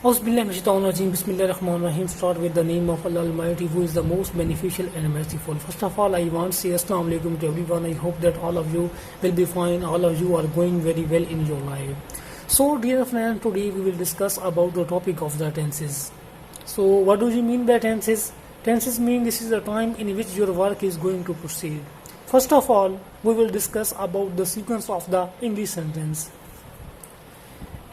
Bismillahirrahmanirrahim. Start with the name of Allah Almighty, who is the most beneficial and merciful. First of all, I want to say Assalamu alaikum to everyone. I hope that all of you will be fine. All of you are going very well in your life. So, dear friends, today we will discuss about the topic of the tenses. So, what do you mean by tenses? Tenses mean this is the time in which your work is going to proceed. First of all, we will discuss about the sequence of the English sentence.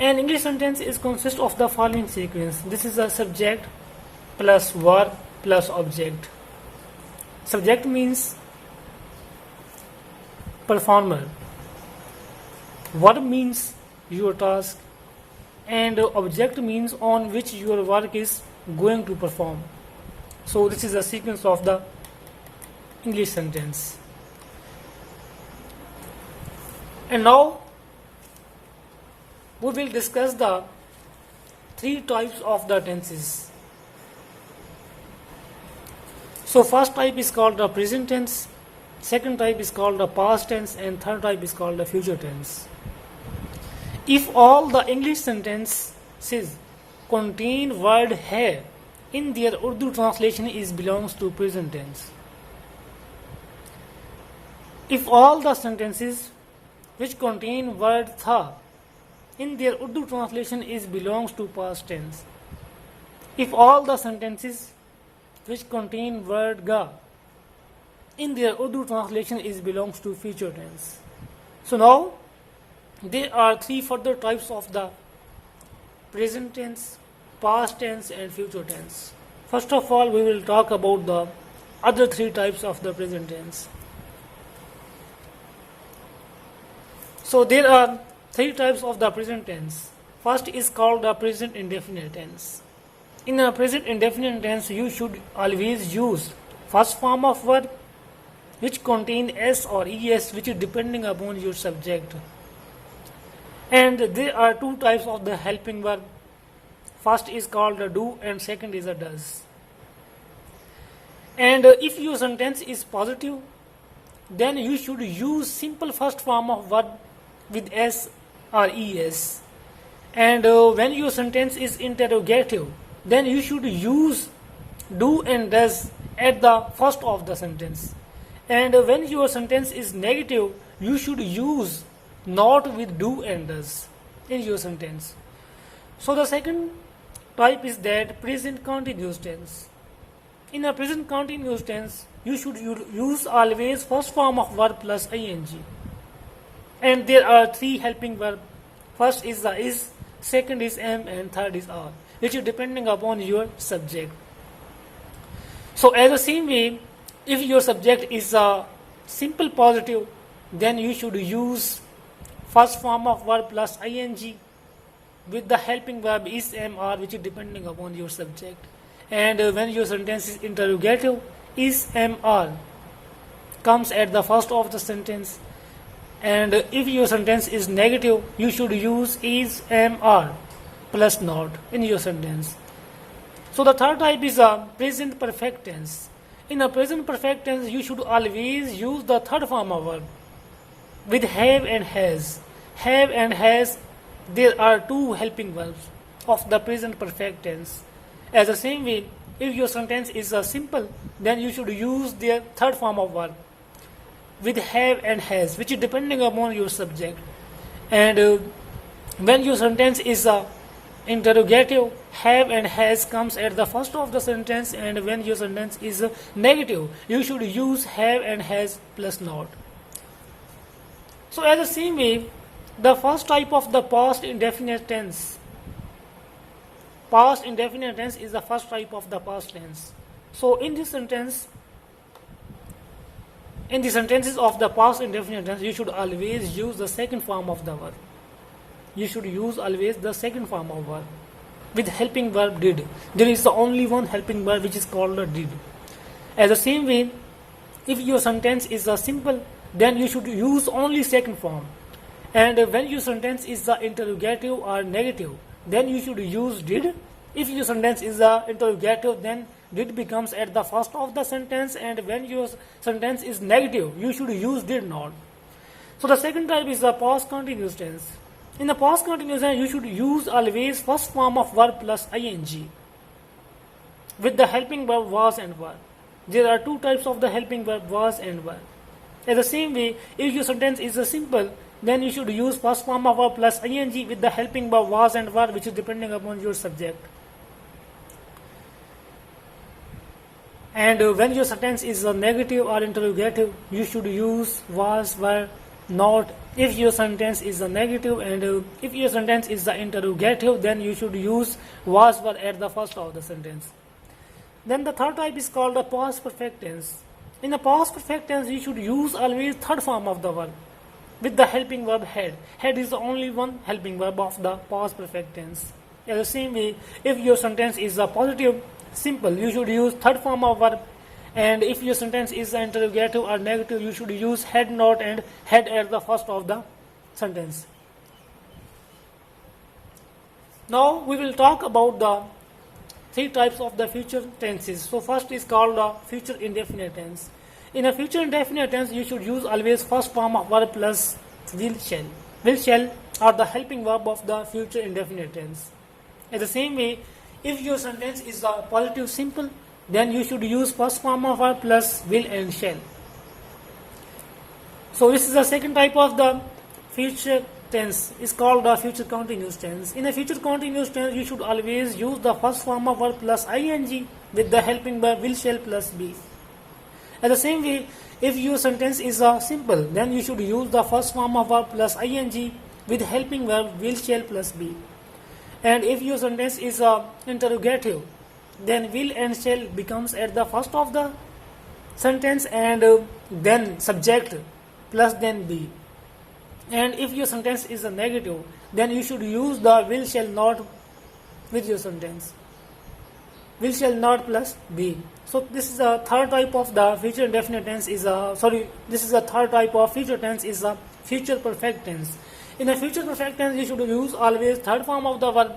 An English sentence is consists of the following sequence. This is a subject plus verb plus object. Subject means performer. Verb means your task, and object means on which your work is going to perform. So this is a sequence of the English sentence. And now we will discuss the three types of the tenses. So first type is called the present tense, second type is called the past tense, and third type is called the future tense. If all the English sentences contain word hai in their Urdu translation is belongs to present tense. If all the sentences which contain word tha in their Urdu translation is belongs to past tense. If all the sentences which contain word ga in their Urdu translation is belongs to future tense. So now there are three further types of the present tense, past tense and future tense. First of all, we will talk about the other three types of the present tense. So there are three types of the present tense. First is called the present indefinite tense. In a present indefinite tense, you should always use first form of verb which contain s or es, which is depending upon your subject. And there are two types of the helping verb. First is called the do and second is a does. And if your sentence is positive, then you should use simple first form of verb with s or es. And when your sentence is interrogative, then you should use do and does at the first of the sentence. And when your sentence is negative, you should use not with do and does in your sentence. So the second type is that present continuous tense. In a present continuous tense, you should use always first form of verb plus ing. And there are three helping verbs. First is the is, second is am, and third is are, which is depending upon your subject. So as the same way, if your subject is a simple positive, then you should use first form of verb plus ing with the helping verb is, am, are, which is depending upon your subject. And when your sentence is interrogative, is, am, are comes at the first of the sentence. And if your sentence is negative, you should use is, am, are plus not in your sentence. So the third type is a present perfect tense. In a present perfect tense, you should always use the third form of verb with have and has. Have and has, there are two helping verbs of the present perfect tense. As the same way, if your sentence is simple, then you should use the third form of verb with have and has, which is depending upon your subject. And when your sentence is interrogative, have and has comes at the first of the sentence, and when your sentence is negative, you should use have and has plus not. So as the same way, the first type of the past indefinite tense. Past indefinite tense is the first type of the past tense. So in this sentence, in the sentences of the past indefinite tense, you should always use the second form of the verb. You should use always the second form of verb with helping verb did. There is the only one helping verb which is called a did. As the same way, if your sentence is simple, then you should use only second form. And when your sentence is interrogative or negative, then you should use did. If your sentence is interrogative, then did becomes at the first of the sentence, and when your sentence is negative, you should use did not. So the second type is the past continuous tense. In the past continuous tense, you should use always first form of verb plus ing with the helping verb was and were. There are two types of the helping verb was and were. In the same way, if your sentence is a simple, then you should use first form of verb plus ing with the helping verb was and were, which is depending upon your subject. And when your sentence is a negative or interrogative, you should use was, were, not. If your sentence is a negative and if your sentence is the interrogative, then you should use was, were at the first of the sentence. Then the third type is called the past perfect tense. In the past perfect tense, you should use always third form of the verb with the helping verb had. Had is the only one helping verb of the past perfect tense. In the same way, if your sentence is a positive simple, you should use third form of verb, and if your sentence is interrogative or negative, you should use had not and had at the first of the sentence. Now we will talk about the three types of the future tenses. So first is called the future indefinite tense. In a future indefinite tense, you should use always first form of verb plus will shall. Will shall are the helping verb of the future indefinite tense. In the same way, if your sentence is a positive simple, then you should use first form of verb plus will and shall. So this is the second type of the future tense. Is called the future continuous tense. In a future continuous tense, you should always use the first form of verb plus ing with the helping verb will shall plus be. In the same way, if your sentence is a simple, then you should use the first form of verb plus ing with helping verb will shall plus be. And if your sentence is a interrogative, then will and shall becomes at the first of the sentence and then subject plus then be. And if your sentence is a negative, then you should use the will shall not with your sentence. Will shall not plus be. So this is a third type of the future indefinite tense this is a third type of future tense is a future perfect tense. In a future perfect tense, you should use always third form of the verb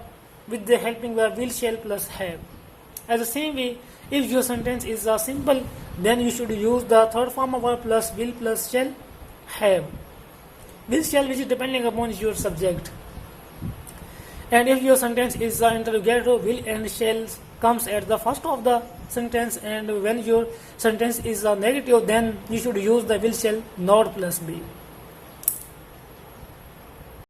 with the helping verb will shall plus have. As the same way, if your sentence is a simple, then you should use the third form of verb plus will plus shall have. Will shall, which is depending upon your subject. And if your sentence is an interrogative, will and shall comes at the first of the sentence, and when your sentence is a negative, then you should use the will shall not plus be.